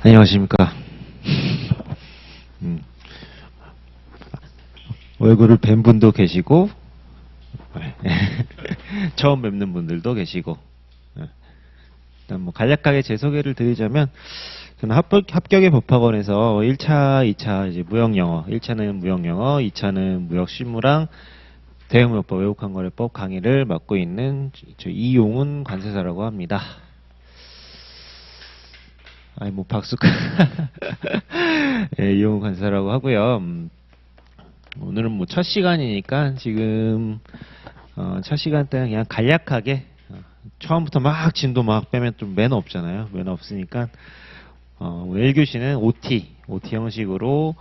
안녕하십니까. 얼굴을 뵌 분도 계시고, 처음 뵙는 분들도 계시고, 일단 뭐 간략하게 제 소개를 드리자면, 저는 합격의 법학원에서 1차, 2차 이제 무역영어, 1차는 무역영어, 2차는 무역실무랑 대형무역법, 외국환거래법 강의를 맡고 있는 저 이용훈 관세사라고 합니다. 아니 뭐 박수. 예, 이용훈 관세사라고 하고요. 오늘은 뭐 첫 시간이니까 지금 첫 시간 때는 그냥 간략하게 처음부터 막 진도 막 빼면 좀 매너 없잖아요. 매너 없으니까 오늘 1교시는 OT 형식으로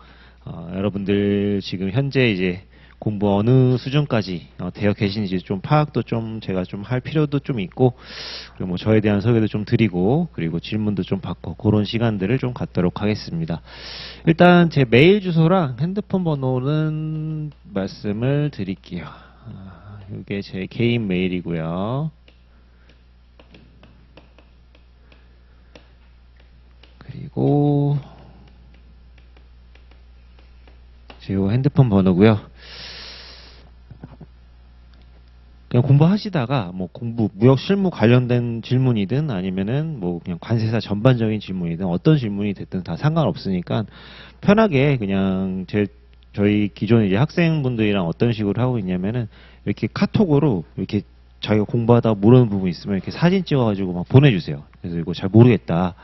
여러분들 지금 현재 이제 공부 어느 수준까지 되어 계신지 좀 파악도 좀 제가 좀 할 필요도 좀 있고, 그리고 뭐 저에 대한 소개도 좀 드리고, 그리고 질문도 좀 받고, 그런 시간들을 좀 갖도록 하겠습니다. 일단 제 메일 주소랑 핸드폰 번호는 말씀을 드릴게요. 이게 제 개인 메일이고요. 그리고 제 핸드폰 번호고요. 그냥 공부하시다가 뭐 공부, 무역 실무 관련된 질문이든 아니면은 뭐 그냥 관세사 전반적인 질문이든 어떤 질문이 됐든 다 상관없으니까 편하게 그냥 저희 기존 이제 학생분들이랑 어떤 식으로 하고 있냐면은 이렇게 카톡으로 이렇게 자기가 공부하다 모르는 부분 있으면 이렇게 사진 찍어가지고 막 보내주세요. 그래서 이거 잘 모르겠다.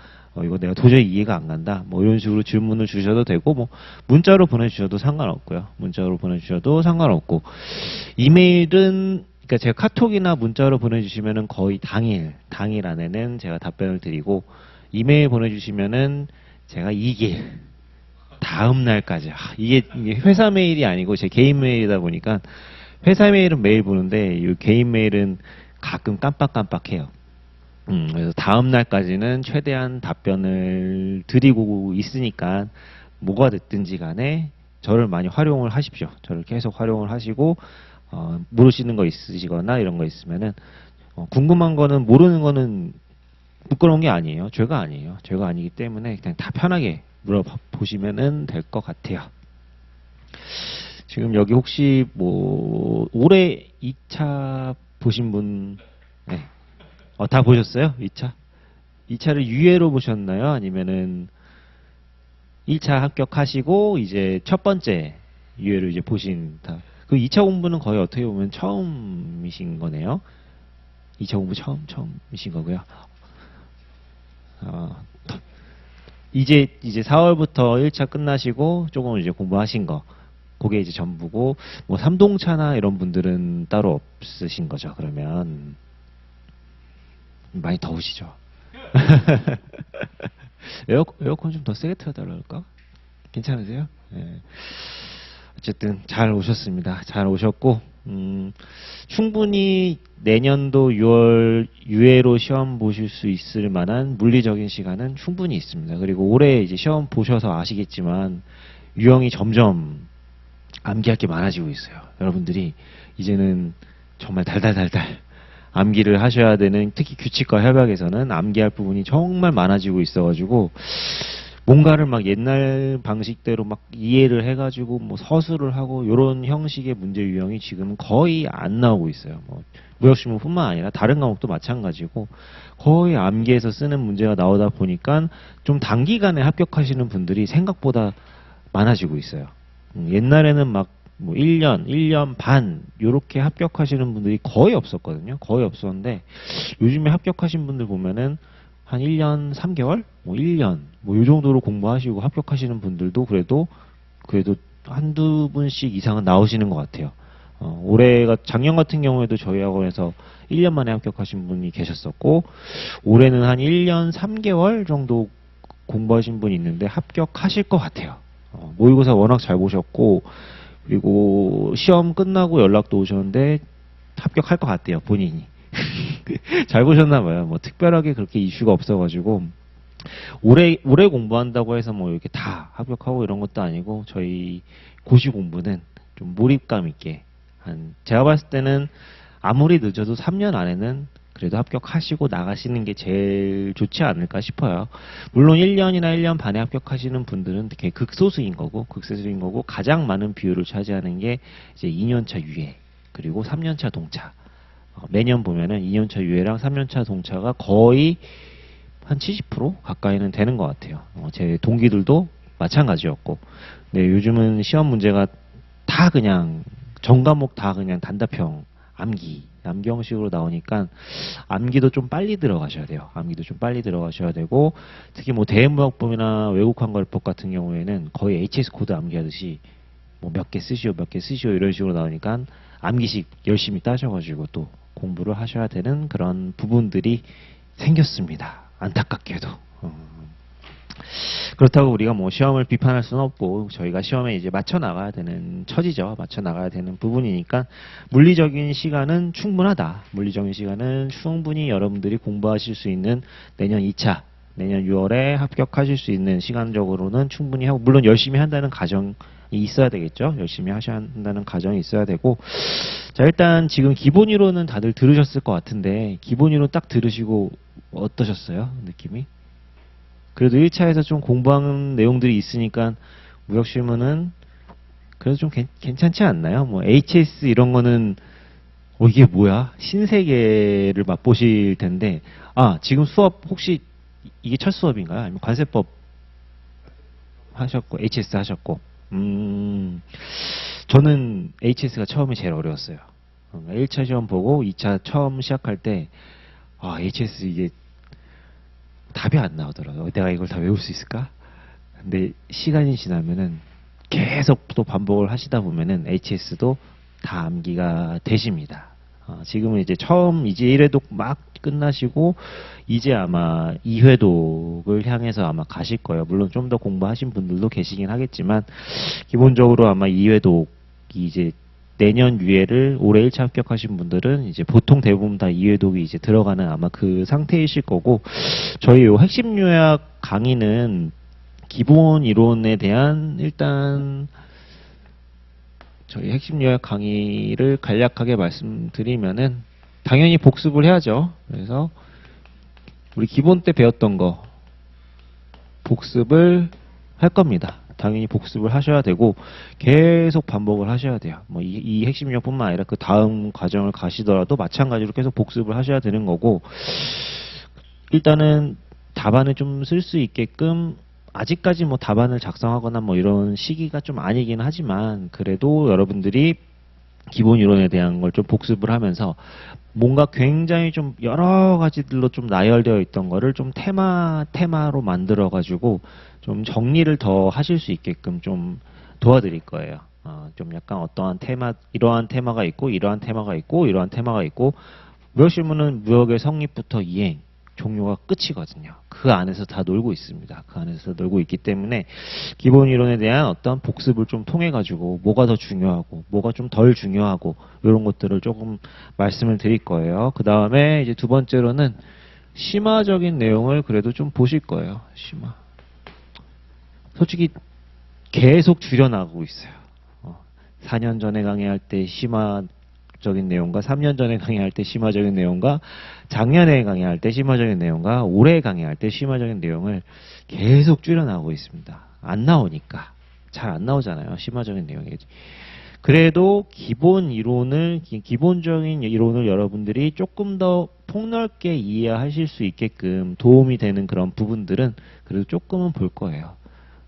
이거 내가 도저히 이해가 안 간다. 뭐 이런 식으로 질문을 주셔도 되고, 뭐 문자로 보내주셔도 상관없고요. 문자로 보내주셔도 상관없고, 이메일은 그러니까 제가 카톡이나 문자로 보내주시면은 거의 당일 안에는 제가 답변을 드리고, 이메일 보내주시면은 제가 2일 다음 날까지. 이게 회사 메일이 아니고 제 개인 메일이다 보니까 회사 메일은 매일 보는데 이 개인 메일은 가끔 깜빡깜빡해요. 그래서 다음 날까지는 최대한 답변을 드리고 있으니까 뭐가 됐든지 간에 저를 많이 활용을 하십시오. 저를 계속 활용을 하시고, 모르시는 거 있으시거나 이런 거 있으면은, 궁금한 거는, 모르는 거는 부끄러운 게 아니에요. 죄가 아니에요. 죄가 아니기 때문에 그냥 다 편하게 물어보시면은 될 것 같아요. 지금 여기 혹시 뭐 올해 2차 보신 분, 네. 다 보셨어요? 2차? 2차를 유예로 보셨나요? 아니면은 1차 합격하시고 이제 첫 번째 유예를 이제 보신 그 2차 공부는 거의 어떻게 보면 처음이신 거네요. 2차 공부 처음이신 거고요. 이제 4월부터 1차 끝나시고 조금 이제 공부하신 거. 그게 이제 전부고, 뭐 3동차나 이런 분들은 따로 없으신 거죠. 그러면 많이 더우시죠? 에어컨 좀 더 세게 틀어달라 할까? 괜찮으세요? 네. 어쨌든 잘 오셨습니다. 잘 오셨고, 충분히 내년도 6월 유예로 시험 보실 수 있을 만한 물리적인 시간은 충분히 있습니다. 그리고 올해 이제 시험 보셔서 아시겠지만 유형이 점점 암기할 게 많아지고 있어요. 여러분들이 이제는 정말 달달달달 암기를 하셔야 되는, 특히 규칙과 협약에서는 암기할 부분이 정말 많아지고 있어가지고 뭔가를 막 옛날 방식대로 막 이해를 해가지고 뭐 서술을 하고 이런 형식의 문제 유형이 지금 거의 안 나오고 있어요. 뭐 무역실무뿐만 아니라 다른 과목도 마찬가지고 거의 암기해서 쓰는 문제가 나오다 보니까 좀 단기간에 합격하시는 분들이 생각보다 많아지고 있어요. 옛날에는 막 뭐 1년 반 요렇게 합격하시는 분들이 거의 없었거든요. 거의 없었는데 요즘에 합격하신 분들 보면은 한 1년 3개월? 뭐 1년 뭐 요 정도로 공부하시고 합격하시는 분들도 그래도 한두 분씩 이상은 나오시는 것 같아요. 올해가 작년 같은 경우에도 저희 학원에서 1년 만에 합격하신 분이 계셨었고, 올해는 한 1년 3개월 정도 공부하신 분이 있는데 합격하실 것 같아요. 모의고사 워낙 잘 보셨고, 그리고 시험 끝나고 연락도 오셨는데 합격할 것 같대요, 본인이. 잘 보셨나 봐요. 뭐 특별하게 그렇게 이슈가 없어가지고 오래 공부한다고 해서 뭐 이렇게 다 합격하고 이런 것도 아니고, 저희 고시 공부는 좀 몰입감 있게 제가 봤을 때는 아무리 늦어도 3년 안에는 그래도 합격하시고 나가시는 게 제일 좋지 않을까 싶어요. 물론 1년이나 1년 반에 합격하시는 분들은 되게 극소수인 거고, 가장 많은 비율을 차지하는 게 이제 2년차 유예, 그리고 3년차 동차. 매년 보면은 2년차 유예랑 3년차 동차가 거의 한 70% 가까이는 되는 것 같아요. 제 동기들도 마찬가지였고. 근데 요즘은 시험 문제가 다 그냥 전 과목 다 그냥 단답형 암기 형식으로 나오니까 암기도 좀 빨리 들어가셔야 돼요. 암기도 좀 빨리 들어가셔야 되고, 특히 뭐 대외무역법이나 외국환과법 같은 경우에는 거의 HS 코드 암기하듯이 뭐 몇 개 쓰시오 이런 식으로 나오니까 암기식 열심히 따셔가지고 또 공부를 하셔야 되는 그런 부분들이 생겼습니다. 안타깝게도. 그렇다고 우리가 뭐 시험을 비판할 수는 없고, 저희가 시험에 이제 맞춰 나가야 되는 처지죠. 맞춰 나가야 되는 부분이니까 물리적인 시간은 충분하다. 물리적인 시간은 충분히 여러분들이 공부하실 수 있는 내년 2차, 내년 6월에 합격하실 수 있는 시간적으로는 충분히 하고, 물론 열심히 한다는 가정이 있어야 되겠죠. 열심히 하셔야 한다는 가정이 있어야 되고. 자, 일단 지금 기본 이론은 다들 들으셨을 것 같은데, 기본 이론 딱 들으시고 어떠셨어요? 느낌이? 그래도 1차에서 좀 공부하는 내용들이 있으니까 무역실무는 그래도 좀 괜찮지 않나요? 뭐 HS 이런 거는 이게 뭐야? 신세계를 맛보실 텐데, 지금 수업 혹시 이게 첫 수업인가요? 아니면 관세법 하셨고 HS 하셨고? 저는 HS가 처음에 제일 어려웠어요. 1차 시험 보고 2차 처음 시작할 때 HS 이게 답이 안 나오더라고요. 내가 이걸 다 외울 수 있을까? 근데 시간이 지나면은 계속 또 반복을 하시다 보면은 HS도 다 암기가 되십니다. 지금은 이제 처음 이제 1회독 막 끝나시고 이제 아마 2회독을 향해서 아마 가실 거예요. 물론 좀 더 공부하신 분들도 계시긴 하겠지만 기본적으로 아마 2회독이 이제 내년 유예를 올해 1차 합격하신 분들은 이제 보통 대부분 다 2회독이 이제 들어가는 아마 그 상태이실 거고, 저희 요 핵심 요약 강의는 기본 이론에 대한 일단 저희 핵심 요약 강의를 간략하게 말씀드리면은 당연히 복습을 해야죠. 그래서 우리 기본 때 배웠던 거 복습을 할 겁니다. 당연히 복습을 하셔야 되고 계속 반복을 하셔야 돼요. 뭐 이 핵심 요약뿐만 아니라 그 다음 과정을 가시더라도 마찬가지로 계속 복습을 하셔야 되는 거고, 일단은 답안을 좀 쓸 수 있게끔 아직까지 뭐 답안을 작성하거나 뭐 이런 시기가 좀 아니긴 하지만 그래도 여러분들이 기본 이론에 대한 걸 좀 복습을 하면서 뭔가 굉장히 좀 여러 가지들로 좀 나열되어 있던 거를 좀 테마로 만들어 가지고 좀 정리를 더 하실 수 있게끔 좀 도와드릴 거예요. 좀 약간 어떠한 테마, 이러한 테마가 있고 이러한 테마가 있고 이러한 테마가 있고, 무역실무는 무역의 성립부터 이행 종료가 끝이거든요. 그 안에서 다 놀고 있습니다. 그 안에서 놀고 있기 때문에 기본 이론에 대한 어떤 복습을 좀 통해 가지고 뭐가 더 중요하고 뭐가 좀 덜 중요하고 이런 것들을 조금 말씀을 드릴 거예요. 그 다음에 이제 두 번째로는 심화적인 내용을 그래도 좀 보실 거예요. 심화. 솔직히 계속 줄여나가고 있어요. 4년 전에 강의할 때 심화적인 내용과 3년 전에 강의할 때 심화적인 내용과 작년에 강의할 때 심화적인 내용과 올해 강의할 때 심화적인 내용을 계속 줄여나가고 있습니다. 안 나오니까. 잘 안 나오잖아요. 심화적인 내용이. 그래도 기본적인 이론을 여러분들이 조금 더 폭넓게 이해하실 수 있게끔 도움이 되는 그런 부분들은 그래도 조금은 볼 거예요.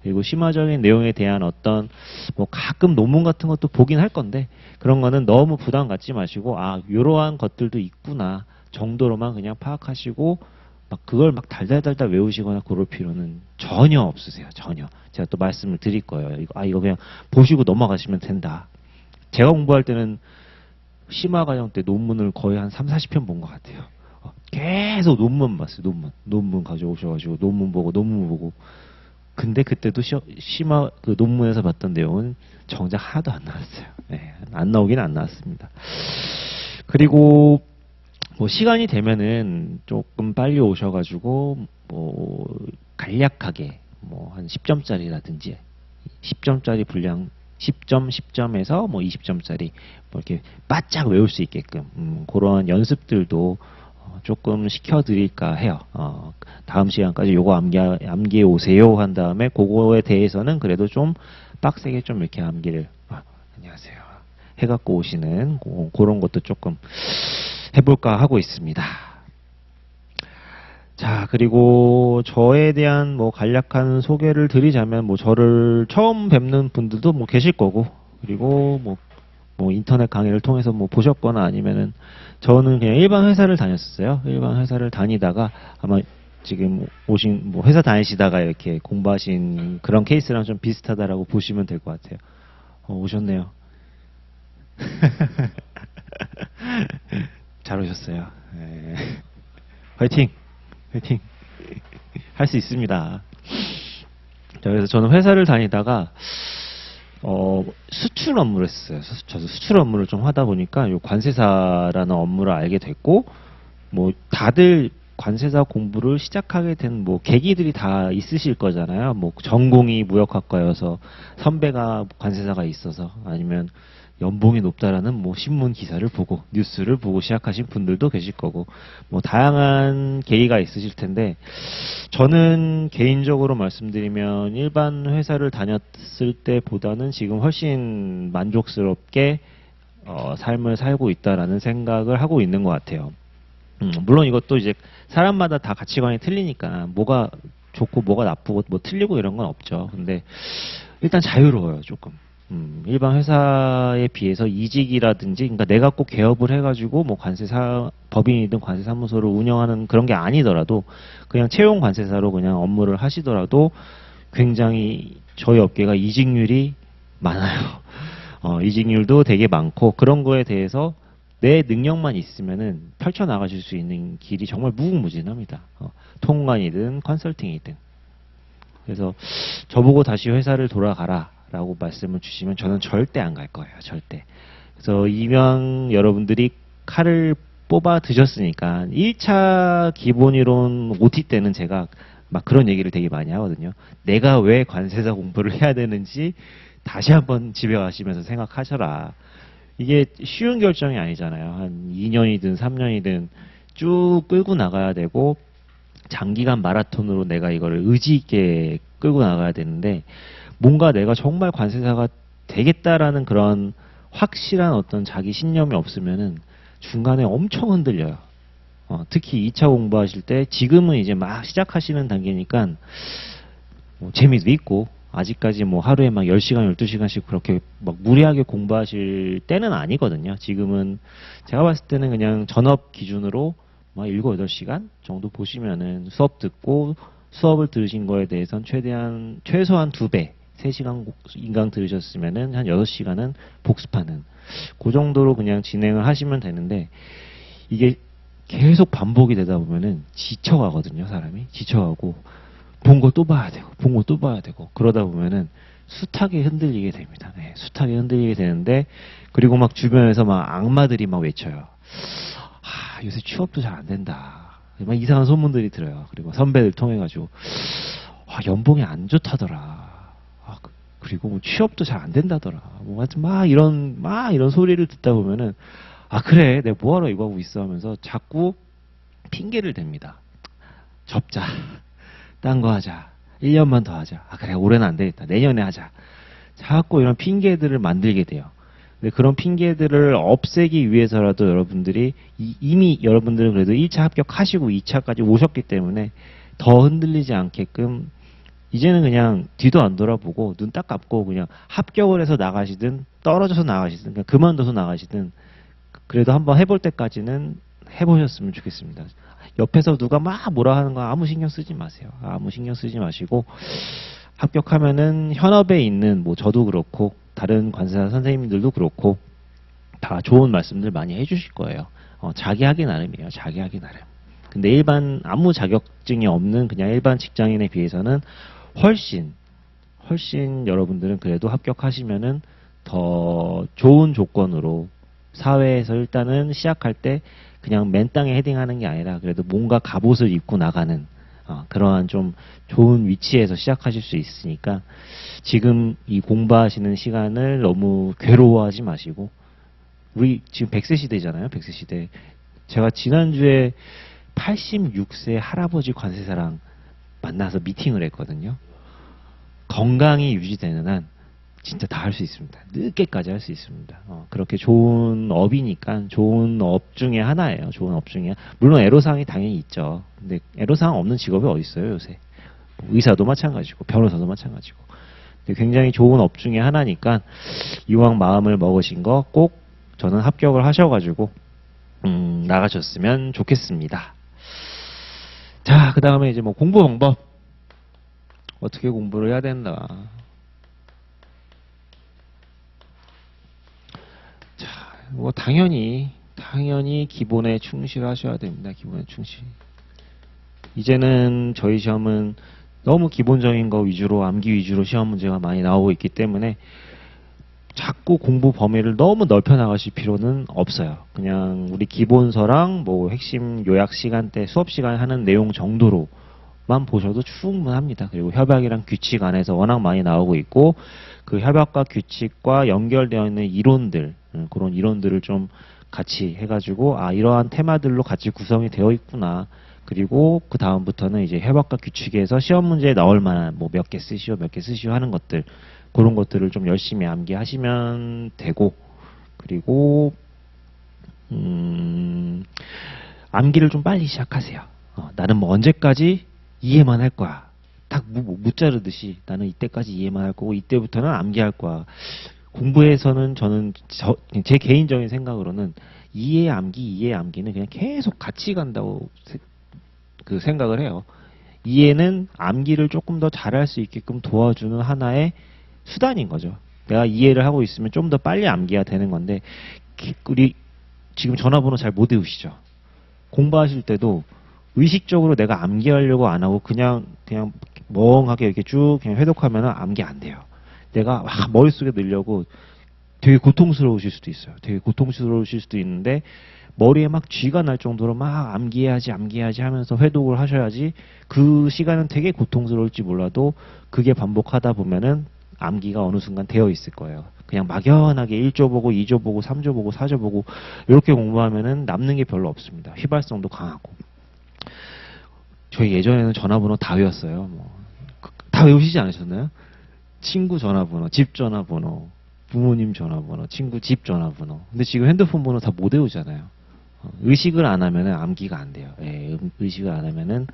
그리고 심화적인 내용에 대한 어떤 뭐 가끔 논문 같은 것도 보긴 할 건데 그런 거는 너무 부담 갖지 마시고 이러한 것들도 있구나 정도로만 그냥 파악하시고 막 그걸 막 달달달달 외우시거나 그럴 필요는 전혀 없으세요. 전혀. 제가 또 말씀을 드릴 거예요. 이거 그냥 보시고 넘어가시면 된다. 제가 공부할 때는 심화 과정 때 논문을 거의 한 3, 40편 본 것 같아요. 계속 논문 봤어요. 논문 가져오셔가지고 논문 보고 근데 그때도 심화 그 논문에서 봤던 내용은 정작 하나도 안 나왔어요. 네, 안 나오긴 안 나왔습니다. 그리고 뭐 시간이 되면은 조금 빨리 오셔가지고 뭐 간략하게 뭐 한 10점짜리라든지 10점짜리 분량 10점, 10점에서 뭐 20점짜리 뭐 이렇게 바짝 외울 수 있게끔 그런 연습들도 조금 시켜드릴까 해요. 다음 시간까지 요거 암기해 오세요 한 다음에 그거에 대해서는 그래도 좀 빡세게 좀 이렇게 암기를 안녕하세요 해갖고 오시는 그런 것도 조금 해볼까 하고 있습니다. 자, 그리고 저에 대한 뭐 간략한 소개를 드리자면 뭐 저를 처음 뵙는 분들도 뭐 계실 거고, 그리고 뭐 인터넷 강의를 통해서 뭐 보셨거나 아니면은 저는 그냥 일반 회사를 다녔었어요. 일반 회사를 다니다가 아마 지금 오신 뭐 회사 다니시다가 이렇게 공부하신 그런 케이스랑 좀 비슷하다라고 보시면 될 것 같아요. 오셨네요. 잘 오셨어요. 네. 화이팅! 화이팅! 할 수 있습니다. 자, 그래서 저는 회사를 다니다가 수출 업무를 했어요. 저도 수출 업무를 좀 하다 보니까 요 관세사라는 업무를 알게 됐고, 뭐 다들 관세사 공부를 시작하게 된 뭐 계기들이 다 있으실 거잖아요. 뭐 전공이 무역학과여서 선배가 관세사가 있어서, 아니면 연봉이 높다라는 뭐 신문 기사를 보고 뉴스를 보고 시작하신 분들도 계실 거고, 뭐 다양한 계기가 있으실 텐데, 저는 개인적으로 말씀드리면 일반 회사를 다녔을 때보다는 지금 훨씬 만족스럽게 삶을 살고 있다라는 생각을 하고 있는 것 같아요. 물론 이것도 이제 사람마다 다 가치관이 틀리니까 뭐가 좋고 뭐가 나쁘고 뭐 틀리고 이런 건 없죠. 근데 일단 자유로워요, 조금. 일반 회사에 비해서 이직이라든지, 그러니까 내가 꼭 개업을 해가지고 뭐 법인이든 관세사무소를 운영하는 그런 게 아니더라도 그냥 채용 관세사로 그냥 업무를 하시더라도 굉장히 저희 업계가 이직률이 많아요. 이직률도 되게 많고, 그런 거에 대해서 내 능력만 있으면은 펼쳐나가실 수 있는 길이 정말 무궁무진합니다. 통관이든 컨설팅이든. 그래서 저보고 다시 회사를 돌아가라 라고 말씀을 주시면 저는 절대 안 갈 거예요. 절대. 그래서 이왕 여러분들이 칼을 뽑아 드셨으니까 1차 기본이론 OT 때는 제가 막 그런 얘기를 되게 많이 하거든요. 내가 왜 관세사 공부를 해야 되는지 다시 한번 집에 가시면서 생각하셔라. 이게 쉬운 결정이 아니잖아요. 한 2년이든 3년이든 쭉 끌고 나가야 되고, 장기간 마라톤으로 내가 이거를 의지 있게 끌고 나가야 되는데, 뭔가 내가 정말 관세사가 되겠다라는 그런 확실한 어떤 자기 신념이 없으면은 중간에 엄청 흔들려요. 특히 2차 공부하실 때, 지금은 이제 막 시작하시는 단계니까 뭐 재미도 있고, 아직까지 뭐 하루에 막 10시간, 12시간씩 그렇게 막 무리하게 공부하실 때는 아니거든요. 지금은 제가 봤을 때는 그냥 전업 기준으로 막 7, 8시간 정도 보시면은 수업 듣고, 수업을 들으신 거에 대해서는 최소한 2배, 3시간 인강 들으셨으면은 한 6시간은 복습하는, 그 정도로 그냥 진행을 하시면 되는데, 이게 계속 반복이 되다 보면은 지쳐가거든요, 사람이. 지쳐가고, 본 거 또 봐야 되고, 본 거 또 봐야 되고, 그러다 보면은 숱하게 흔들리게 됩니다. 네, 숱하게 흔들리게 되는데, 그리고 막 주변에서 막 악마들이 막 외쳐요. 요새 취업도 잘 안 된다. 막 이상한 소문들이 들어요. 그리고 선배들 통해가지고, 연봉이 안 좋다더라. 그리고 뭐 취업도 잘 안 된다더라. 뭐 하여튼 막 이런 소리를 듣다 보면은, 그래, 내가 뭐하러 이거 하고 있어 하면서 자꾸 핑계를 댑니다. 접자. 딴 거 하자. 1년만 더 하자. 그래, 올해는 안 되겠다. 내년에 하자. 자꾸 이런 핑계들을 만들게 돼요. 근데 그런 핑계들을 없애기 위해서라도 여러분들이 이미 여러분들은 그래도 1차 합격하시고 2차까지 오셨기 때문에 더 흔들리지 않게끔 이제는 그냥 뒤도 안 돌아보고 눈 딱 감고 그냥 합격을 해서 나가시든 떨어져서 나가시든 그냥 그만둬서 나가시든 그래도 한번 해볼 때까지는 해보셨으면 좋겠습니다. 옆에서 누가 막 뭐라 하는 거 아무 신경 쓰지 마세요. 아무 신경 쓰지 마시고, 합격하면은 현업에 있는 뭐 저도 그렇고 다른 관세사 선생님들도 그렇고 다 좋은 말씀들 많이 해주실 거예요. 자기 하기 나름이에요. 자기 하기 나름. 근데 일반 아무 자격증이 없는 그냥 일반 직장인에 비해서는 훨씬 여러분들은 그래도 합격하시면은 더 좋은 조건으로 사회에서 일단은 시작할 때 그냥 맨 땅에 헤딩하는 게 아니라 그래도 뭔가 갑옷을 입고 나가는 그러한 좀 좋은 위치에서 시작하실 수 있으니까 지금 이 공부하시는 시간을 너무 괴로워하지 마시고, 우리 지금 100세 시대잖아요. 100세 시대. 제가 지난주에 86세 할아버지 관세사랑 만나서 미팅을 했거든요. 건강이 유지되는 한 진짜 다 할 수 있습니다. 늦게까지 할 수 있습니다. 그렇게 좋은 업이니까 좋은 업 중에 하나예요. 좋은 업 중에. 물론 애로사항이 당연히 있죠. 근데 애로사항 없는 직업이 어디 있어요, 요새. 의사도 마찬가지고 변호사도 마찬가지고. 근데 굉장히 좋은 업 중에 하나니까 이왕 마음을 먹으신 거 꼭 저는 합격을 하셔가지고 나가셨으면 좋겠습니다. 자, 그 다음에 이제 뭐 공부 방법. 어떻게 공부를 해야 된다. 자, 뭐 당연히 기본에 충실하셔야 됩니다. 기본에 충실. 이제는 저희 시험은 너무 기본적인 거 위주로, 암기 위주로 시험 문제가 많이 나오고 있기 때문에 자꾸 공부 범위를 너무 넓혀 나가실 필요는 없어요. 그냥 우리 기본서랑 뭐 핵심 요약 시간대, 수업 시간에 하는 내용 정도로만 보셔도 충분합니다. 그리고 협약이랑 규칙 안에서 워낙 많이 나오고 있고, 그 협약과 규칙과 연결되어 있는 이론들, 그런 이론들을 좀 같이 해가지고, 이러한 테마들로 같이 구성이 되어 있구나. 그리고 그 다음부터는 이제 협약과 규칙에서 시험 문제에 나올 만한 뭐 몇 개 쓰시오, 몇 개 쓰시오 하는 것들, 그런 것들을 좀 열심히 암기하시면 되고, 그리고 암기를 좀 빨리 시작하세요. 나는 뭐 언제까지 이해만 할 거야. 딱 무자르듯이 나는 이때까지 이해만 할 거고 이때부터는 암기할 거야. 공부에서는 저는 제 개인적인 생각으로는 이해 암기는 그냥 계속 같이 간다고 그 생각을 해요. 이해는 암기를 조금 더 잘할 수 있게끔 도와주는 하나의 수단인 거죠. 내가 이해를 하고 있으면 좀 더 빨리 암기가 되는 건데, 우리 지금 전화번호 잘 못 외우시죠? 공부하실 때도 의식적으로 내가 암기하려고 안 하고 그냥 멍하게 이렇게 쭉 그냥 회독하면 암기 안 돼요. 내가 막 머릿속에 넣으려고 되게 고통스러우실 수도 있어요. 되게 고통스러우실 수도 있는데 머리에 막 쥐가 날 정도로 막 암기해야지 하면서 회독을 하셔야지, 그 시간은 되게 고통스러울지 몰라도 그게 반복하다 보면은 암기가 어느 순간 되어 있을 거예요. 그냥 막연하게 1조 보고 2조 보고 3조 보고 4조 보고 이렇게 공부하면은 남는 게 별로 없습니다. 휘발성도 강하고. 저희 예전에는 전화번호 다 외웠어요. 다 외우시지 않으셨나요? 친구 전화번호, 집 전화번호, 부모님 전화번호, 친구 집 전화번호. 근데 지금 핸드폰 번호 다 못 외우잖아요. 의식을 안 하면은 암기가 안 돼요. 예, 의식을 안 하면은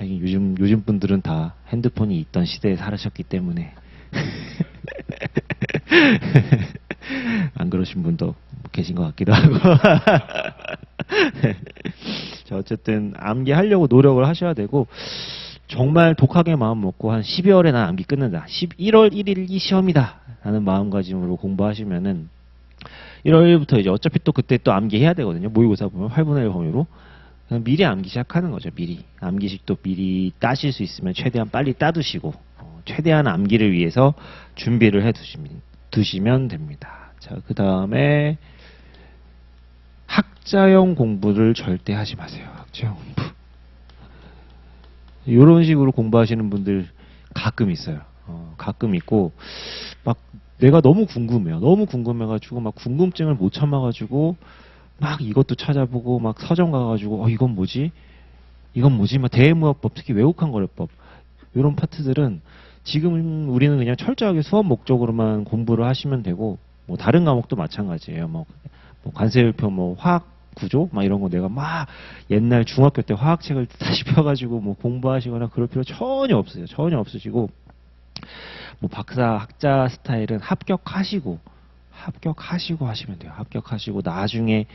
요즘 분들은 다 핸드폰이 있던 시대에 살으셨기 때문에 안 그러신 분도 계신 것 같기도 하고. 자, 어쨌든 암기하려고 노력을 하셔야 되고, 정말 독하게 마음 먹고 한 12월에 난 암기 끊는다, 11월 1일이 시험이다 라는 마음가짐으로 공부하시면은 1월 1일부터 이제 어차피 또 그때 또 암기해야 되거든요. 모의고사 보면 8분의 1 범위로. 미리 암기 시작하는 거죠. 미리 암기식도 미리 따실 수 있으면 최대한 빨리 따두시고, 최대한 암기를 위해서 준비를 해 두시면 됩니다. 자, 그 다음에 학자형 공부를 절대 하지 마세요. 학자형 공부. 이런 식으로 공부하시는 분들 가끔 있어요. 가끔 있고, 막 내가 너무 궁금해요. 너무 궁금해가지고 막 궁금증을 못 참아가지고 막 이것도 찾아보고 막 서점 가가지고 이건 뭐지? 막 대외무역법, 특히 외국한거래법, 이런 파트들은 지금 우리는 그냥 철저하게 수업 목적으로만 공부를 하시면 되고, 뭐 다른 과목도 마찬가지예요. 뭐 관세율표, 뭐 화학 구조, 막 이런 거 내가 막 옛날 중학교 때 화학책을 다시 펴가지고 뭐 공부하시거나 그럴 필요 전혀 없어요. 전혀 없으시고, 뭐 박사 학자 스타일은 합격하시고 하시면 돼요. 합격하시고 나중에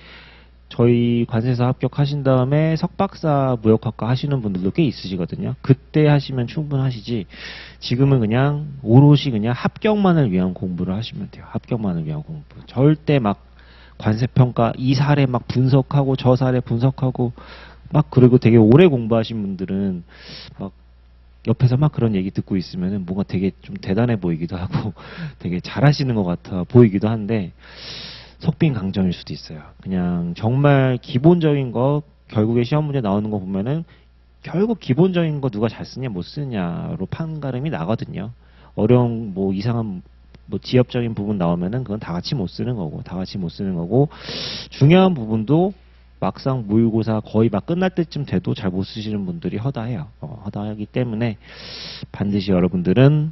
저희 관세사 합격하신 다음에 석박사 무역학과 하시는 분들도 꽤 있으시거든요. 그때 하시면 충분하시지, 지금은 그냥 오롯이 그냥 합격만을 위한 공부를 하시면 돼요. 합격만을 위한 공부. 절대 막 관세평가 이 사례 막 분석하고 저 사례 분석하고 막, 그리고 되게 오래 공부하신 분들은 막 옆에서 막 그런 얘기 듣고 있으면은 뭔가 되게 좀 대단해 보이기도 하고 되게 잘하시는 것 같아 보이기도 한데, 속빈강정일 수도 있어요. 그냥 정말 기본적인 거, 결국에 시험 문제 나오는 거 보면은 결국 기본적인 거 누가 잘 쓰냐 못 쓰냐로 판가름이 나거든요. 어려운 뭐 이상한 뭐 지엽적인 부분 나오면은 그건 다 같이 못 쓰는 거고, 다 같이 못 쓰는 거고, 중요한 부분도 막상 모의고사 거의 막 끝날 때쯤 돼도 잘 못 쓰시는 분들이 허다해요. 허다하기 때문에 반드시 여러분들은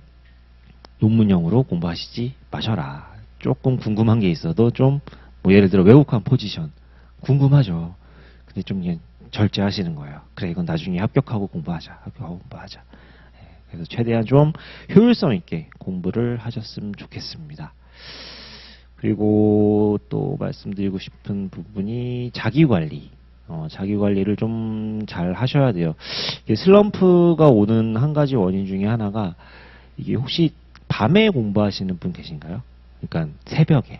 논문형으로 공부하시지 마셔라. 조금 궁금한 게 있어도 좀, 뭐 예를 들어 외국한 포지션 궁금하죠. 근데 좀 그냥 절제하시는 거예요. 그래, 이건 나중에 합격하고 공부하자. 합격하고 공부하자. 그래서 최대한 좀 효율성 있게 공부를 하셨으면 좋겠습니다. 그리고 또 말씀드리고 싶은 부분이 자기관리. 자기관리를 좀 잘 하셔야 돼요. 이게 슬럼프가 오는 한 가지 원인 중에 하나가, 이게 혹시 밤에 공부하시는 분 계신가요? 그러니까 새벽에.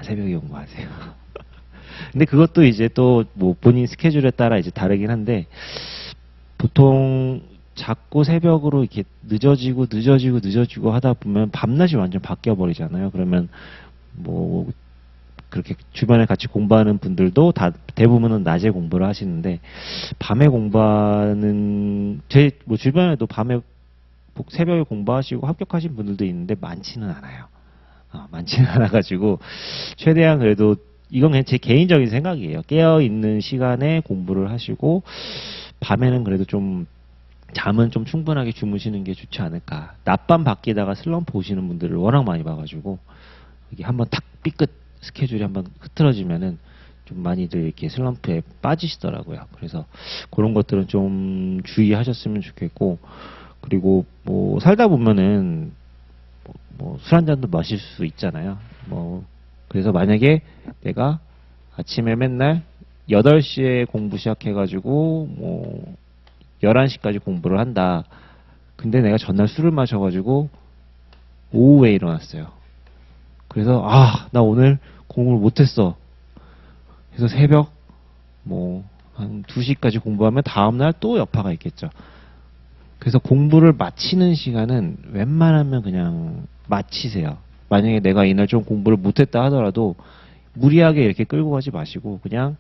새벽에 공부하세요. 근데 그것도 이제 또 뭐 본인 스케줄에 따라 이제 다르긴 한데, 보통 자꾸 새벽으로 이렇게 늦어지고 하다 보면 밤낮이 완전 바뀌어 버리잖아요. 그러면 뭐 그렇게 주변에 같이 공부하는 분들도 다 대부분은 낮에 공부를 하시는데, 밤에 공부하는 제 뭐 주변에도 밤에 새벽에 공부하시고 합격하신 분들도 있는데 많지는 않아요. 많지는 않아가지고 최대한 그래도 이건 그냥 제 개인적인 생각이에요. 깨어 있는 시간에 공부를 하시고 밤에는 그래도 좀 잠은 좀 충분하게 주무시는 게 좋지 않을까. 낮밤 바뀌다가 슬럼프 오시는 분들을 워낙 많이 봐가지고 이게 한번 탁 삐끗 스케줄이 한번 흐트러지면은 좀 많이들 이렇게 슬럼프에 빠지시더라고요. 그래서 그런 것들은 좀 주의하셨으면 좋겠고, 그리고 뭐 살다 보면은 뭐 술 한 잔도 마실 수 있잖아요. 뭐 그래서 만약에 내가 아침에 맨날 8시에 공부 시작해가지고 뭐 11시까지 공부를 한다. 근데 내가 전날 술을 마셔가지고 오후에 일어났어요. 그래서 나 오늘 공부를 못했어. 그래서 새벽 뭐 한 2시까지 공부하면 다음날 또 여파가 있겠죠. 그래서 공부를 마치는 시간은 웬만하면 그냥 마치세요. 만약에 내가 이날 좀 공부를 못했다 하더라도 무리하게 이렇게 끌고 가지 마시고 그냥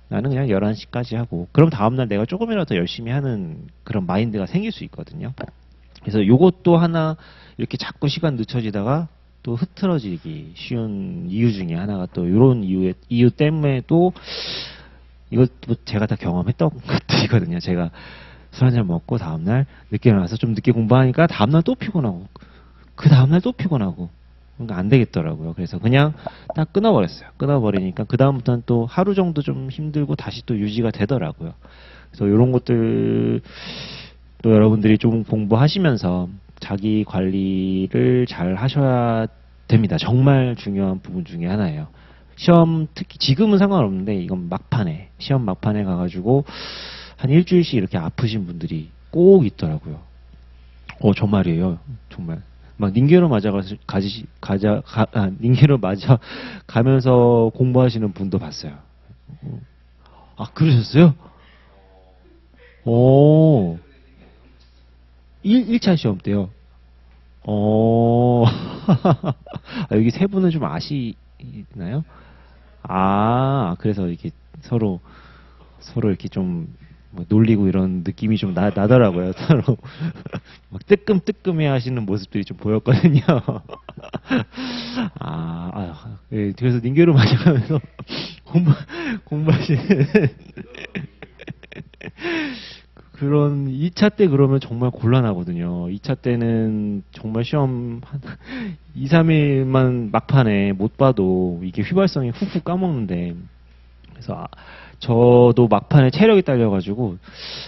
나는 그냥 11시까지 하고, 그럼 다음날 내가 조금이라도 더 열심히 하는 그런 마인드가 생길 수 있거든요. 그래서 요것도 하나, 이렇게 자꾸 시간 늦춰지다가 또 흐트러지기 쉬운 이유 중에 하나가 또 이런 이유 때문에 또 이것도 제가 다 경험했던 것들이거든요. 제가 술 한잔 먹고 다음날 늦게 일어나서 좀 늦게 공부하니까 다음날 또 피곤하고 그 다음날 또 피곤하고, 그러니까 안 되겠더라고요. 그래서 그냥 딱 끊어버렸어요. 끊어버리니까 그 다음부터는 또 하루 정도 좀 힘들고 다시 또 유지가 되더라고요. 그래서 이런 것들 또 여러분들이 좀 공부하시면서 자기 관리를 잘 하셔야 됩니다. 정말 중요한 부분 중에 하나예요. 시험 특히 지금은 상관없는데 이건 막판에, 시험 막판에 가가지고 한 일주일씩 이렇게 아프신 분들이 꼭 있더라고요. 정말이에요. 정말. 막 닌게로 닌게로 맞아 가면서 공부하시는 분도 봤어요. 그러셨어요? 오, 1차 시험 때요. 여기 세 분은 좀 아시나요? 그래서 이렇게 서로 이렇게 좀 뭐 놀리고 이런 느낌이 좀 나더라고요. 서로 막 뜨끔뜨끔해 하시는 모습들이 좀 보였거든요. 예, 그래서 닌게로 맞아가면서 공부하시는 그런 2차 때 그러면 정말 곤란하거든요. 2차 때는 정말 시험 한 2, 3일만 막판에 못 봐도 이게 휘발성이 훅훅 까먹는데, 그래서 저도 막판에 체력이 딸려가지고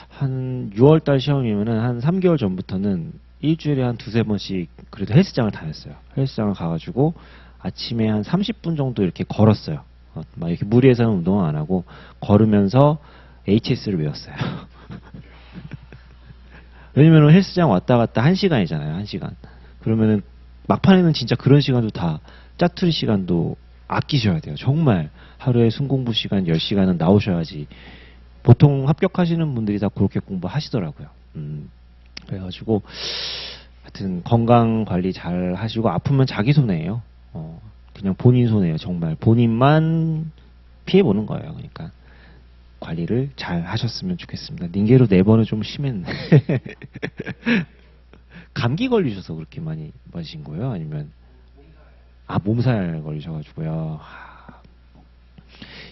한 6월달 시험이면은 한 3개월 전부터는 일주일에 한 2-3번씩 그래도 헬스장을 다녔어요. 헬스장을 가가지고 아침에 한 30분 정도 이렇게 걸었어요. 막 이렇게 무리해서는 운동은 안 하고 걸으면서 HS를 외웠어요. 왜냐면 헬스장 왔다 갔다 1시간이잖아요. 1시간. 그러면은 막판에는 진짜 그런 시간도 다 짜투리 시간도 아끼셔야 돼요. 정말 하루에 순공부 시간 10시간은 나오셔야지. 보통 합격하시는 분들이 다 그렇게 공부하시더라고요. 그래가지고 하여튼 건강 관리 잘 하시고, 아프면 자기 손해예요. 그냥 본인 손해예요. 정말 본인만 피해 보는 거예요. 그러니까 관리를 잘 하셨으면 좋겠습니다. 닌게로 4번은 좀 심했네. 감기 걸리셔서 그렇게 많이 마신 거예요? 아니면 몸살 걸리셔가지고요.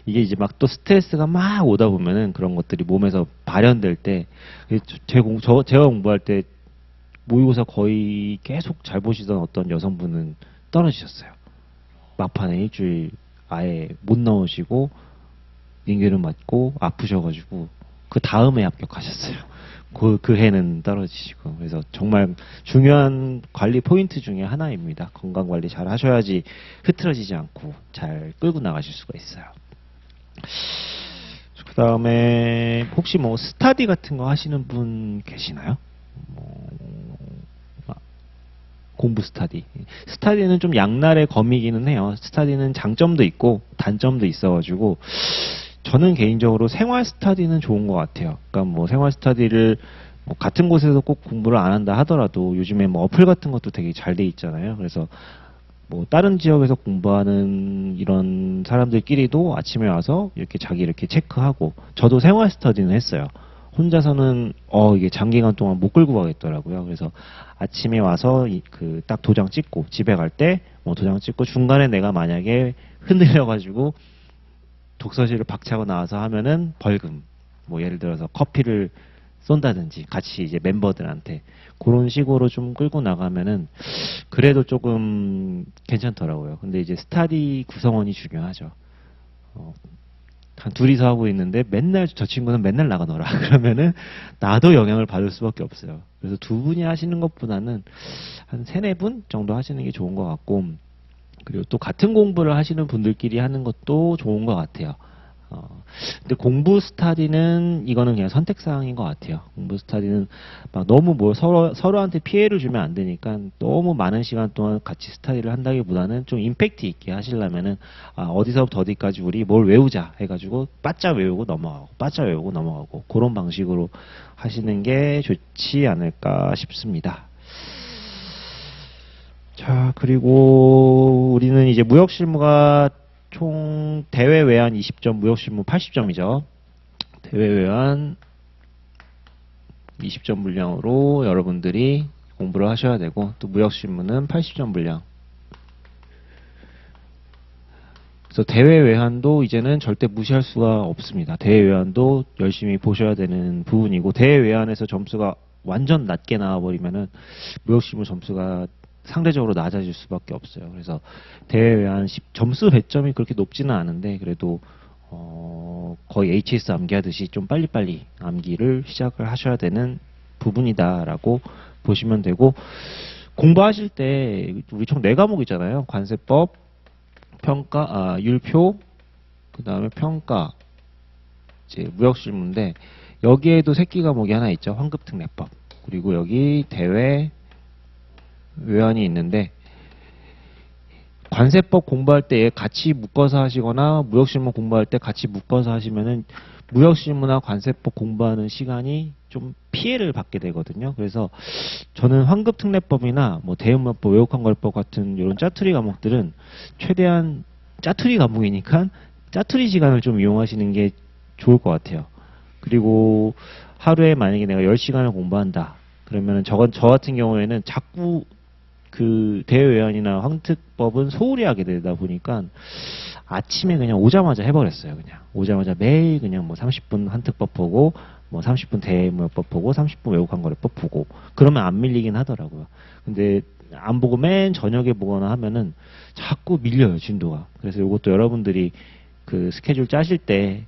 이게 이제 막 또 스트레스가 막 오다 보면은 그런 것들이 몸에서 발현될 때, 제가 공부할 때 모의고사 거의 계속 잘 보시던 어떤 여성분은 떨어지셨어요. 막판에 일주일 아예 못 나오시고 인계를 맞고 아프셔가지고 그 다음에 합격하셨어요. 그 해는 떨어지시고. 그래서 정말 중요한 관리 포인트 중에 하나입니다. 건강 관리 잘 하셔야지 흐트러지지 않고 잘 끌고 나가실 수가 있어요. 그 다음에 혹시 뭐 스타디 같은 거 하시는 분 계시나요? 공부 스타디. 스타디는 좀 양날의 검이기는 해요. 스타디는 장점도 있고 단점도 있어가지고 저는 개인적으로 생활 스타디는 좋은 것 같아요. 그러니까 뭐 생활 스타디를 뭐 같은 곳에서 꼭 공부를 안 한다 하더라도 요즘에 뭐 어플 같은 것도 되게 잘 돼 있잖아요. 그래서 뭐 다른 지역에서 공부하는 이런 사람들끼리도 아침에 와서 이렇게 자기 이렇게 체크하고, 저도 생활 스터디는 했어요. 혼자서는 이게 장기간 동안 못 끌고 가겠더라고요. 그래서 아침에 와서 그 딱 도장 찍고 집에 갈 때 뭐 도장 찍고, 중간에 내가 만약에 흔들려 가지고 독서실을 박차고 나와서 하면은 벌금, 뭐 예를 들어서 커피를 쏜다든지 같이 이제 멤버들한테 그런 식으로 좀 끌고 나가면은 그래도 조금 괜찮더라고요. 근데 이제 스타디 구성원이 중요하죠. 한 둘이서 하고 있는데 맨날 저 친구는 맨날 나가 놀아. 그러면은 나도 영향을 받을 수밖에 없어요. 그래서 두 분이 하시는 것보다는 한 세네 분 정도 하시는 게 좋은 것 같고, 그리고 또 같은 공부를 하시는 분들끼리 하는 것도 좋은 것 같아요. 근데 공부 스타디는 이거는 그냥 선택사항인 것 같아요. 공부 스타디는 막 너무 뭐 서로한테 피해를 주면 안 되니까 너무 많은 시간 동안 같이 스타디를 한다기보다는 좀 임팩트 있게 하시려면은 어디서부터 어디까지 우리 뭘 외우자 해가지고 바짜 외우고 넘어가고 바짜 외우고 넘어가고 그런 방식으로 하시는 게 좋지 않을까 싶습니다. 자, 그리고 우리는 이제 무역실무가 총 대외 외환 20점, 무역실무 80점이죠. 대외 외환 20점 분량으로 여러분들이 공부를 하셔야 되고, 또 무역실무는 80점 분량. 그래서 대외 외환도 이제는 절대 무시할 수가 없습니다. 대외 외환도 열심히 보셔야 되는 부분이고, 대외 외환에서 점수가 완전 낮게 나와버리면은 무역실무 점수가 상대적으로 낮아질 수밖에 없어요. 그래서 대외 외환 점수 배점이 그렇게 높지는 않은데 그래도 거의 HS 암기하듯이 좀 빨리빨리 암기를 시작을 하셔야 되는 부분이다라고 보시면 되고, 공부하실 때 우리 총 4과목이잖아요. 관세법, 평가, 율표, 그 다음에 평가, 이제 무역실무인데 여기에도 새끼 과목이 하나 있죠. 환급특례법. 그리고 여기 대외 외환이 있는데, 관세법 공부할 때 같이 묶어서 하시거나 무역실무 공부할 때 같이 묶어서 하시면은 무역실무나 관세법 공부하는 시간이 좀 피해를 받게 되거든요. 그래서 저는 환급특례법이나 뭐 대응문법, 외국환거래법 같은 이런 짜투리 과목들은 최대한 짜투리 과목이니까 짜투리 시간을 좀 이용하시는 게 좋을 것 같아요. 그리고 하루에 만약에 내가 10시간을 공부한다. 그러면은 저 같은 경우에는 자꾸 그 대외외환이나 황특법은 소홀히 하게 되다 보니까 아침에 그냥 오자마자 해버렸어요. 그냥 오자마자 매일 그냥 뭐 30분 한특법 보고 뭐 30분 대외무역법 보고 30분 외국환거래법 보고, 그러면 안 밀리긴 하더라고요. 근데 안 보고 맨 저녁에 보거나 하면은 자꾸 밀려요, 진도가. 그래서 이것도 여러분들이 그 스케줄 짜실 때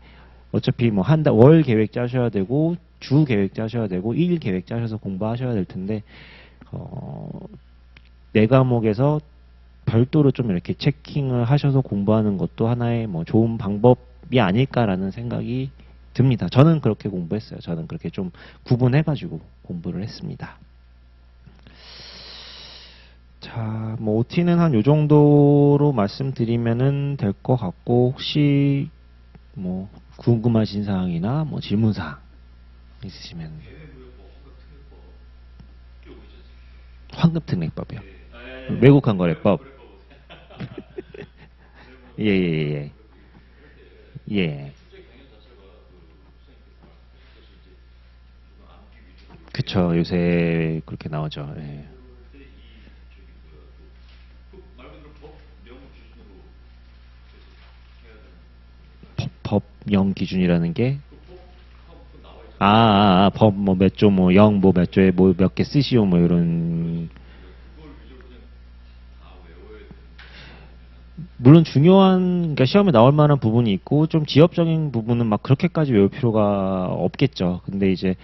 어차피 뭐 월 계획 짜셔야 되고 주 계획 짜셔야 되고 일 계획 짜셔서 공부하셔야 될 텐데, 네 과목에서 별도로 좀 이렇게 체킹을 하셔서 공부하는 것도 하나의 뭐 좋은 방법이 아닐까라는 생각이 듭니다. 저는 그렇게 공부했어요. 저는 그렇게 좀 구분해가지고 공부를 했습니다. 자, 뭐 OT는 한 요 정도로 말씀드리면은 될 것 같고, 혹시 뭐 궁금하신 사항이나 뭐 질문 사항 있으시면. 환급특례법이요. 외국환거래법. 예. 예. 그렇죠. 요새 그렇게 나오죠. 예. 법령 기준이라는 게 법 뭐 몇 조 뭐 영 뭐 몇 조에 뭐 몇 개 쓰시오 뭐 이런. 물론 중요한, 그러니까 시험에 나올 만한 부분이 있고 좀 지엽적인 부분은 막 그렇게까지 외울 필요가 없겠죠. 근데 이제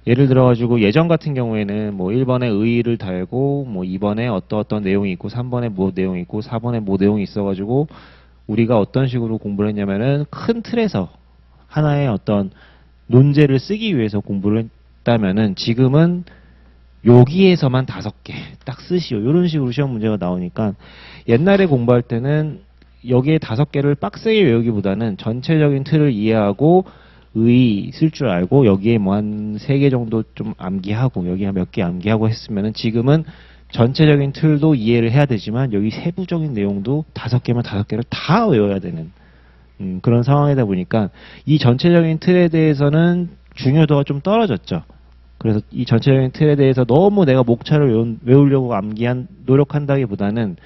예를 들어가지고 예전 같은 경우에는 뭐 1번에 의의를 달고 뭐 2번에 어떤 내용이 있고 3번에 뭐 내용이 있고 4번에 뭐 내용이 있어가지고 우리가 어떤 식으로 공부를 했냐면은 큰 틀에서 하나의 어떤 논제를 쓰기 위해서 공부를 했다면은 지금은 여기에서만 5개 딱 쓰시오. 이런 식으로 시험 문제가 나오니까 옛날에 공부할 때는 여기에 5개를 빡세게 외우기보다는 전체적인 틀을 이해하고 의 쓸 줄 알고 여기에 뭐 한 3개 정도 좀 암기하고 여기 몇 개 암기하고 했으면은 지금은 전체적인 틀도 이해를 해야 되지만 여기 세부적인 내용도 5개면 5개를 다 외워야 되는 그런 상황이다 보니까 이 전체적인 틀에 대해서는 중요도가 좀 떨어졌죠. 그래서 이 전체적인 틀에 대해서 너무 내가 목차를 외우려고 노력한다기보다는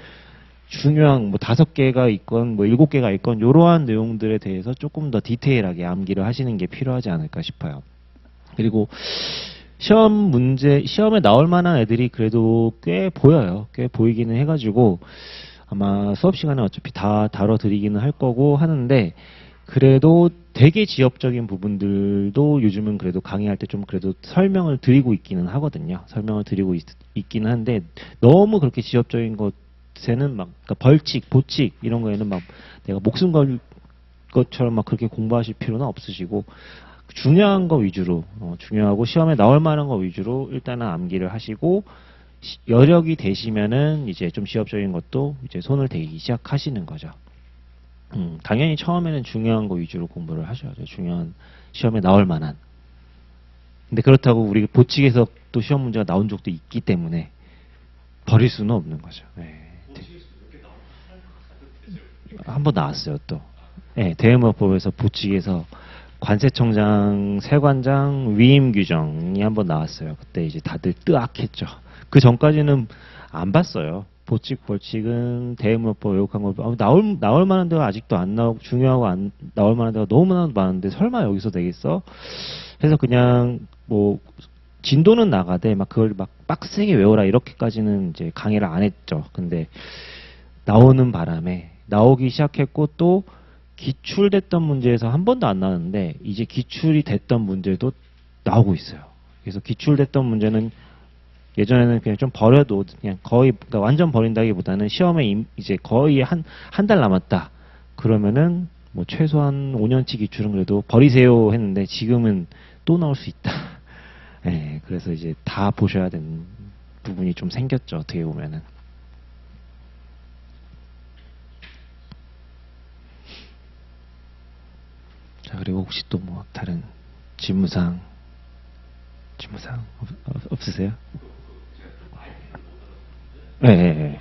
중요한 뭐 5개가 있건 뭐 7개가 있건 이러한 내용들에 대해서 조금 더 디테일하게 암기를 하시는 게 필요하지 않을까 싶어요. 그리고 시험에 나올 만한 애들이 그래도 꽤 보여요. 꽤 보이기는 해가지고 아마 수업 시간에 어차피 다 다뤄드리기는 할 거고 하는데 그래도 되게 지엽적인 부분들도 요즘은 그래도 강의할 때 좀 그래도 설명을 드리고 있기는 하거든요. 설명을 드리고 있기는 한데 너무 그렇게 지엽적인 것에는 막 그러니까 벌칙, 보칙 이런 거에는 막 내가 목숨 걸 것처럼 막 그렇게 공부하실 필요는 없으시고 중요한 거 위주로 중요하고 시험에 나올 만한 거 위주로 일단은 암기를 하시고 여력이 되시면은 이제 좀 지엽적인 것도 이제 손을 대기 시작하시는 거죠. 당연히 처음에는 중요한 거 위주로 공부를 하셔야죠. 중요한 시험에 나올 만한. 근데 그렇다고 우리 보칙에서 또 시험 문제가 나온 적도 있기 때문에 버릴 수는 없는 거죠. 네. 한번 나왔어요 또. 네, 대외무역법에서 보칙에서 관세청장, 세관장 위임 규정이 한번 나왔어요. 그때 이제 다들 뜨악했죠. 그 전까지는 안 봤어요. 보칙, 벌칙은 대외무역법, 외국항공법 나올 만한 데가 아직도 안 나오고 중요하고 안 나올 만한 데가 너무나 많은데 설마 여기서 되겠어? 해서 그냥 뭐 진도는 나가되 막 그걸 막 빡세게 외워라 이렇게까지는 이제 강의를 안 했죠. 근데 나오는 바람에 나오기 시작했고 또 기출됐던 문제에서 한 번도 안 나왔는데 이제 기출이 됐던 문제도 나오고 있어요. 그래서 기출됐던 문제는 예전에는 그냥 좀 버려도 그냥 거의 그러니까 완전 버린다기보다는 시험에 이제 거의 한 달 남았다. 그러면은 뭐 최소한 5년치 기출은 그래도 버리세요 했는데 지금은 또 나올 수 있다. 네, 그래서 이제 다 보셔야 되는 부분이 좀 생겼죠. 어떻게 보면은. 자, 그리고 혹시 또 뭐 다른 질문사항 없으세요? 네, 네,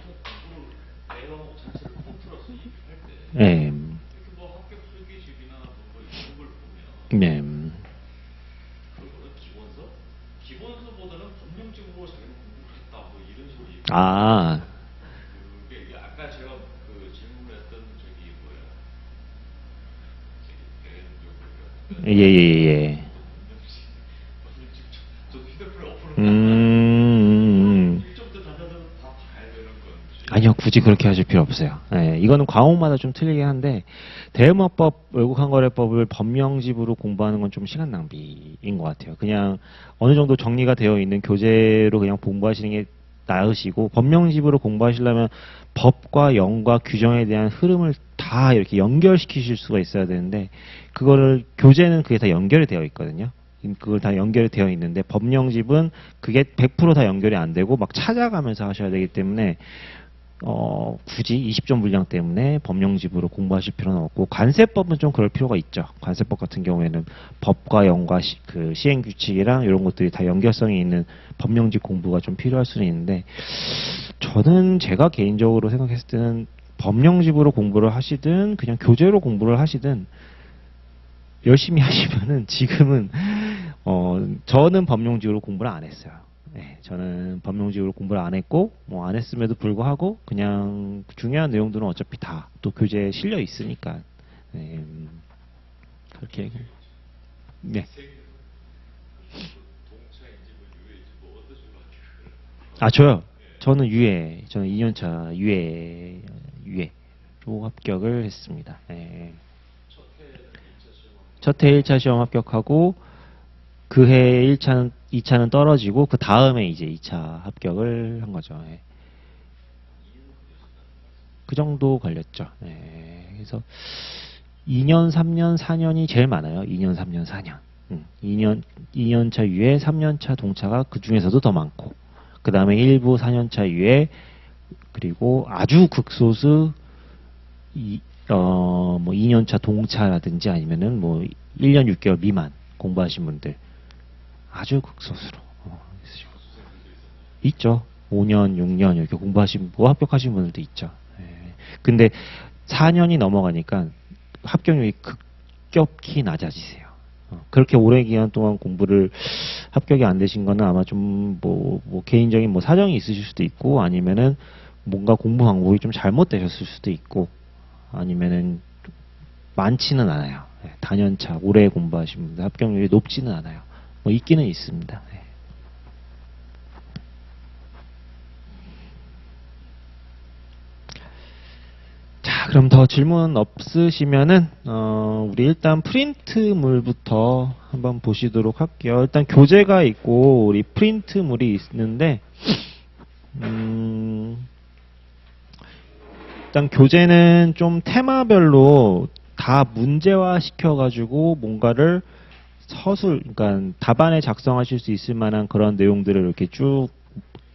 네. 네. 아, 예, 예, 예. 아니요, 굳이 그렇게 하실 필요 없어요. 예, 이거는 과목마다 좀 틀리긴 한데, 대외무역법, 외국항거래법을 법령집으로 공부하는 건 좀 시간 낭비인 것 같아요. 그냥 어느 정도 정리가 되어 있는 교재로 그냥 공부하시는 게 나으시고, 법령집으로 공부하시려면 법과 영과 규정에 대한 흐름을 다 이렇게 연결시키실 수가 있어야 되는데, 그거를, 교재는 그게 다 연결이 되어 있거든요. 그걸 다 연결이 되어 있는데, 법령집은 그게 100% 다 연결이 안 되고, 막 찾아가면서 하셔야 되기 때문에, 굳이 20점 분량 때문에 법령집으로 공부하실 필요는 없고 관세법은 좀 그럴 필요가 있죠. 관세법 같은 경우에는 법과 영과 그 시행규칙이랑 이런 것들이 다 연결성이 있는 법령집 공부가 좀 필요할 수는 있는데 저는 제가 개인적으로 생각했을 때는 법령집으로 공부를 하시든 그냥 교재로 공부를 하시든 열심히 하시면은 지금은 저는 법령직으로 공부를 안 했어요. 네, 저는 법령직으로 공부를 안 했고, 뭐 안 했음에도 불구하고 그냥 중요한 내용들은 어차피 다 또 교재에 실려 있으니까. 네, 그렇게. 네. 아, 저요? 저는 저는 2년차 유예로 합격을 했습니다. 네. 첫 해 1차 시험 합격하고, 그 해 1차는, 2차는 떨어지고, 그 다음에 이제 2차 합격을 한 거죠. 예. 그 정도 걸렸죠. 예. 그래서 2년, 3년, 4년이 제일 많아요. 2년, 3년, 4년. 2년차 유예, 3년차 동차가 그 중에서도 더 많고, 그 다음에 1부 4년차 유예, 그리고 아주 극소수, 뭐 2년차 동차라든지 아니면은 뭐 1년 6개월 미만 공부하신 분들. 아주 극소수로 있죠. 5년, 6년 이렇게 공부하시고 합격하신 분들도 있죠. 예. 근데 4년이 넘어가니까 합격률이 급격히 낮아지세요. 그렇게 오랜 기간 동안 공부를 합격이 안 되신 거는 아마 좀 뭐 개인적인 뭐 사정이 있으실 수도 있고, 아니면은 뭔가 공부 방법이 좀 잘못되셨을 수도 있고, 아니면은 많지는 않아요. 예. 단연차 오래 공부하신 분들 합격률이 높지는 않아요. 뭐 있기는 있습니다. 네. 자, 그럼 더 질문 없으시면은 우리 일단 프린트물부터 한번 보시도록 할게요. 일단 교재가 있고 우리 프린트물이 있는데 일단 교재는 좀 테마별로 다 문제화 시켜가지고 뭔가를 그러니까 답안에 작성하실 수 있을 만한 그런 내용들을 이렇게 쭉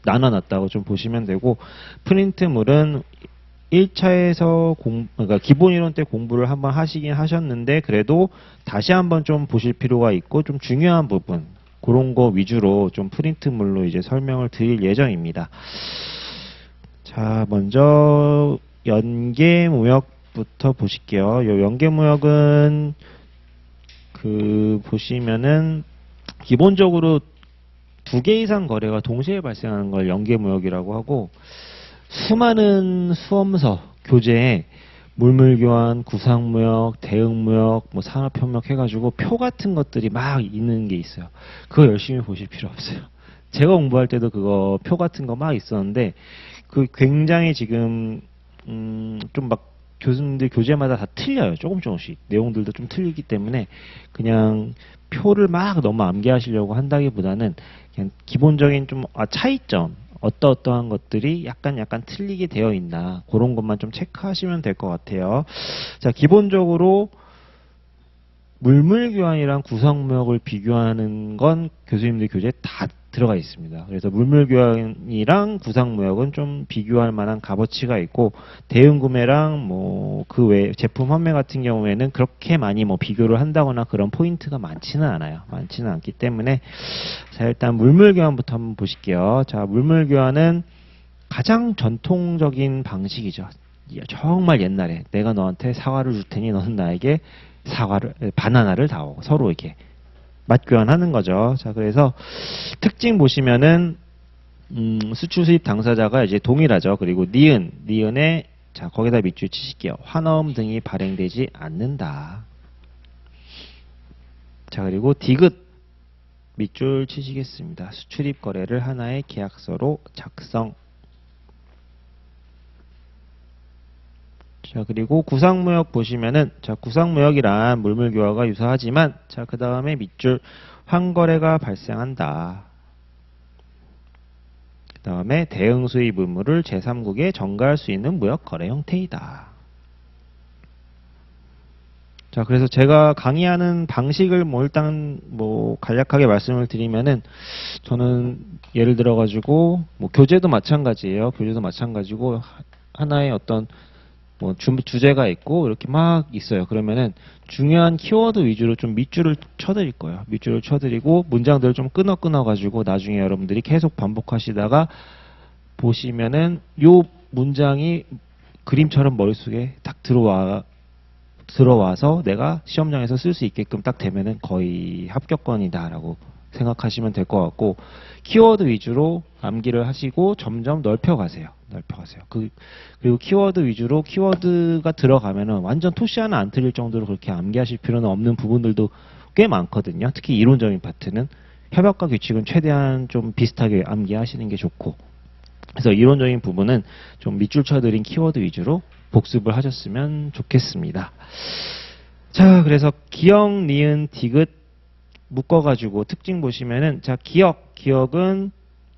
나눠놨다고 좀 보시면 되고, 프린트물은 1차에서 그러니까 기본 이론 때 공부를 한번 하시긴 하셨는데, 그래도 다시 한번 좀 보실 필요가 있고, 좀 중요한 부분, 그런 거 위주로 좀 프린트물로 이제 설명을 드릴 예정입니다. 자, 먼저 연계무역부터 보실게요. 요 연계무역은 보시면은 기본적으로 2개 이상 거래가 동시에 발생하는 걸 연계무역이라고 하고, 수많은 수험서 교재에 물물교환, 구상무역, 대응무역, 뭐 산업협력 해가지고 표 같은 것들이 막 있는 게 있어요. 그거 열심히 보실 필요 없어요. 제가 공부할 때도 그거 표 같은 거 막 있었는데, 그 굉장히 지금 좀 막 교수님들 교재마다 다 틀려요. 조금씩 내용들도 좀 틀리기 때문에 그냥 표를 막 너무 암기하시려고 한다기보다는 그냥 기본적인 좀 차이점, 어떠한 것들이 약간 틀리게 되어 있나, 그런 것만 좀 체크하시면 될 것 같아요. 자, 기본적으로 물물교환이랑 구성무역을 비교하는 건 교수님들 교재에 다 들어가 있습니다. 그래서 물물교환이랑 구상무역은 좀 비교할 만한 값어치가 있고, 대응구매랑 뭐 그 외 제품 판매 같은 경우에는 그렇게 많이 뭐 비교를 한다거나 그런 포인트가 많지는 않아요. 많지는 않기 때문에, 자, 일단 물물교환부터 한번 보실게요. 자, 물물교환은 가장 전통적인 방식이죠. 정말 옛날에 내가 너한테 사과를 줄 테니 너는 나에게 바나나를 다오. 서로 이렇게 맛교환하는 거죠. 자, 그래서 특징 보시면은 수출 수입 당사자가 이제 동일하죠. 그리고 니은에 자, 거기다 밑줄 치실게요. 환어음 등이 발행되지 않는다. 자, 그리고 디귿 밑줄 치시겠습니다. 수출입 거래를 하나의 계약서로 작성. 자, 그리고 구상무역 보시면은, 자, 구상무역이란 물물교화가 유사하지만, 자, 그 다음에 밑줄 환거래가 발생한다. 그 다음에 대응수입 의무를 제3국에 전가할 수 있는 무역거래 형태이다. 자, 그래서 제가 강의하는 방식을 뭐 일단 뭐 간략하게 말씀을 드리면은, 저는 예를 들어가지고 뭐 교재도 마찬가지예요. 교재도 마찬가지고 하나의 어떤 뭐 주제가 있고 이렇게 막 있어요. 그러면은 중요한 키워드 위주로 좀 밑줄을 쳐드릴 거예요. 밑줄을 쳐드리고 문장들을 좀 끊어 가지고 나중에 여러분들이 계속 반복하시다가 보시면은 요 문장이 그림처럼 머릿속에 딱 들어와 들어와서 내가 시험장에서 쓸 수 있게끔 딱 되면은 거의 합격권이다라고 생각하시면 될 것 같고, 키워드 위주로 암기를 하시고 점점 넓혀가세요. 넓혀가세요. 그리고 키워드 위주로 키워드가 들어가면은 완전 토시 하나 안 틀릴 정도로 그렇게 암기하실 필요는 없는 부분들도 꽤 많거든요. 특히 이론적인 파트는 협약과 규칙은 최대한 좀 비슷하게 암기하시는 게 좋고, 그래서 이론적인 부분은 좀 밑줄 쳐드린 키워드 위주로 복습을 하셨으면 좋겠습니다. 자, 그래서 기억, 니은, 디귿 묶어가지고 특징 보시면은, 자, 기억은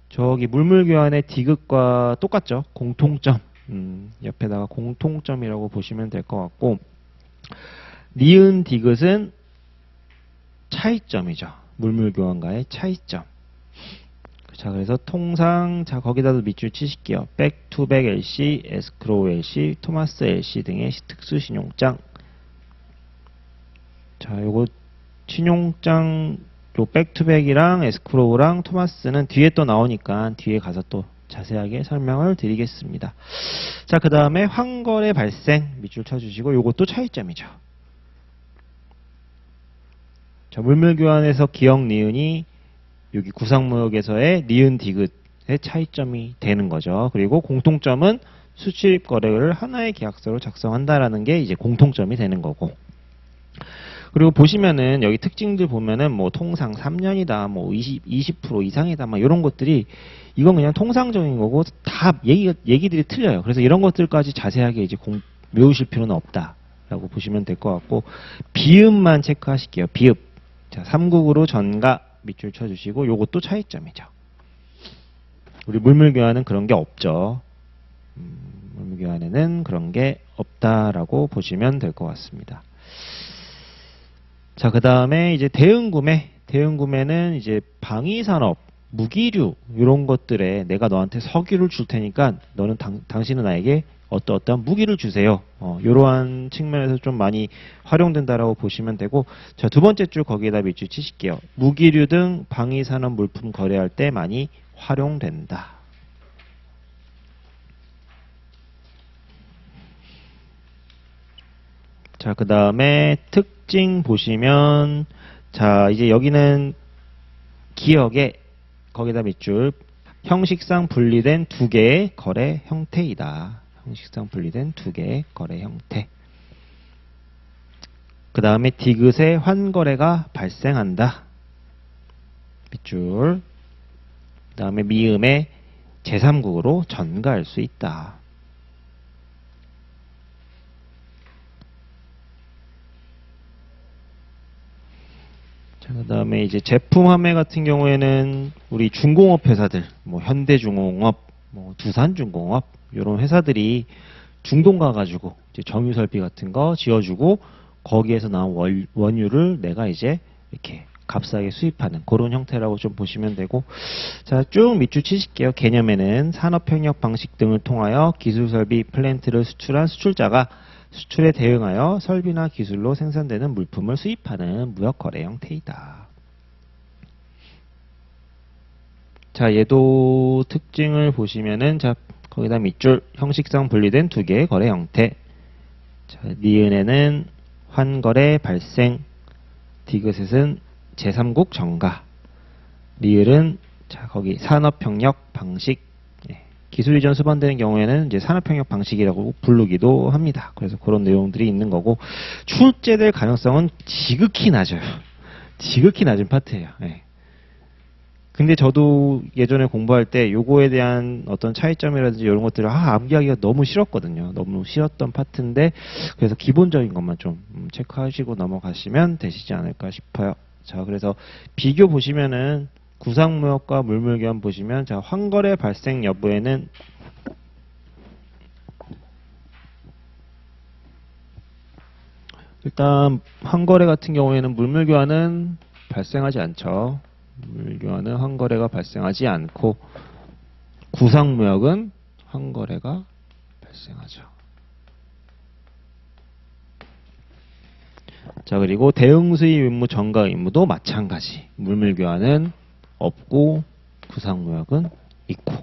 저기 물물교환의 디귿과 똑같죠. 공통점. 옆에다가 공통점이라고 보시면 될 것 같고, 니은, 디귿은 차이점이죠. 물물교환과의 차이점. 자, 그래서 통상, 자, 거기다도 밑줄 치실게요. 백투백 LC, 에스크로우 LC, 토마스 LC 등의 특수 신용장. 자, 요거 신용장, 요 백투백이랑 에스크로우랑 토마스는 뒤에 또 나오니까 뒤에 가서 또 자세하게 설명을 드리겠습니다. 자, 그 다음에 환거래 발생 밑줄 쳐주시고, 요것도 차이점이죠. 자, 물물교환에서 기억, 니은이 여기 구상무역에서의 니은, 디귿의 차이점이 되는 거죠. 그리고 공통점은 수출입 거래를 하나의 계약서로 작성한다라는 게 이제 공통점이 되는 거고. 그리고 보시면은 여기 특징들 보면은 뭐 통상 3년이다, 뭐 20% 이상이다, 막 이런 것들이 이건 그냥 통상적인 거고 다 얘기들이 틀려요. 그래서 이런 것들까지 자세하게 이제 외우실 필요는 없다라고 보시면 될 것 같고, 비읍만 체크하실게요. 비읍. 자, 삼국으로 전가 밑줄 쳐주시고, 요것도 차이점이죠. 우리 물물교환은 그런 게 없죠. 물물교환에는 그런 게 없다라고 보시면 될 것 같습니다. 자, 그 다음에 이제 대응구매. 대응구매는 이제 방위산업, 무기류, 이런 것들에 내가 너한테 석유를 줄 테니까 너는 당신은 나에게 어떠한 무기를 주세요. 이러한 측면에서 좀 많이 활용된다라고 보시면 되고, 자, 두 번째 줄 거기에다 밑줄 치실게요. 무기류 등 방위산업 물품 거래할 때 많이 활용된다. 자, 그 다음에 특징 보시면, 자, 이제 여기는 기억에 거기다 밑줄, 형식상 분리된 두 개의 거래 형태이다. 형식상 분리된 두 개의 거래 형태. 그 다음에 디귿의 환거래가 발생한다. 밑줄. 그 다음에 미음의 제3국으로 전가할 수 있다. 자, 그 다음에 이제 제품 판매 같은 경우에는 우리 중공업 회사들, 뭐 현대중공업, 뭐 두산중공업, 이런 회사들이 중동 가가지고 이제 정유설비 같은 거 지어주고 거기에서 나온 원유를 내가 이제 이렇게 값싸게 수입하는 그런 형태라고 좀 보시면 되고, 자, 쭉 밑줄 치실게요. 개념에는 산업협력 방식 등을 통하여 기술설비 플랜트를 수출한 수출자가 수출에 대응하여 설비나 기술로 생산되는 물품을 수입하는 무역거래 형태이다. 자, 얘도 특징을 보시면은, 자, 거기다 밑줄 형식상 분리된 두 개의 거래 형태. 자, 니은에는 환거래 발생, 디귿은 제3국 전가, 리을은 자, 거기 산업협력 방식, 기술 이전 수반되는 경우에는 이제 산업협력 방식이라고 부르기도 합니다. 그래서 그런 내용들이 있는 거고, 출제될 가능성은 지극히 낮아요. 지극히 낮은 파트예요. 네. 근데 저도 예전에 공부할 때 요거에 대한 어떤 차이점이라든지 이런 것들을 암기하기가 너무 싫었거든요. 너무 싫었던 파트인데, 그래서 기본적인 것만 좀 체크하시고 넘어가시면 되시지 않을까 싶어요. 자, 그래서 비교 보시면은 구상무역과 물물교환 보시면, 자, 환거래 발생 여부에는 일단 환거래 같은 경우에는 물물교환은 발생하지 않죠. 물물교환은 환거래가 발생하지 않고, 구상무역은 환거래가 발생하죠. 자, 그리고 대응수입 의무, 전가 의무도 마찬가지. 물물교환은 없고 구상무역은 있고.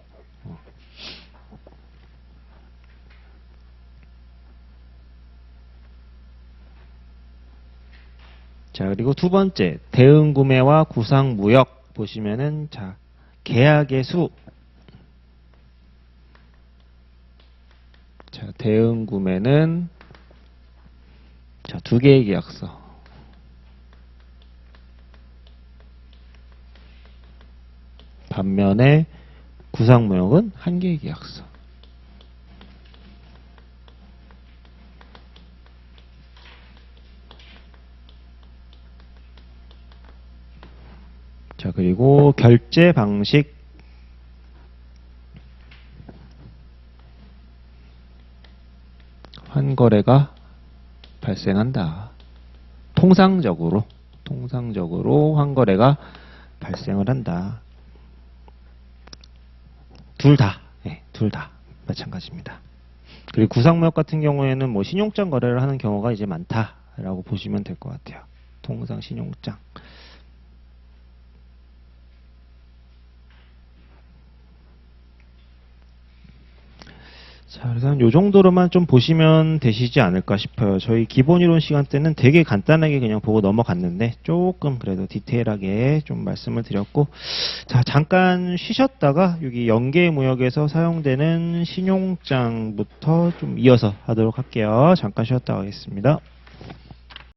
자, 그리고 두 번째, 대응구매와 구상무역 보시면은, 자, 계약의 수. 자, 대응구매는, 자, 두 개의 계약서. 반면에 구상무역은 한 개의 계약서. 자, 그리고 결제 방식. 환거래가 발생한다. 통상적으로 환거래가 발생을 한다. 둘 다 마찬가지입니다. 그리고 구상무역 같은 경우에는 뭐 신용장 거래를 하는 경우가 이제 많다라고 보시면 될 것 같아요. 통상 신용장. 자, 그래서 요 정도로만 좀 보시면 되시지 않을까 싶어요. 저희 기본이론 시간 때는 되게 간단하게 그냥 보고 넘어갔는데 조금 그래도 디테일하게 좀 말씀을 드렸고, 자, 잠깐 쉬셨다가 여기 연계무역에서 사용되는 신용장부터 좀 이어서 하도록 할게요. 잠깐 쉬었다 가겠습니다.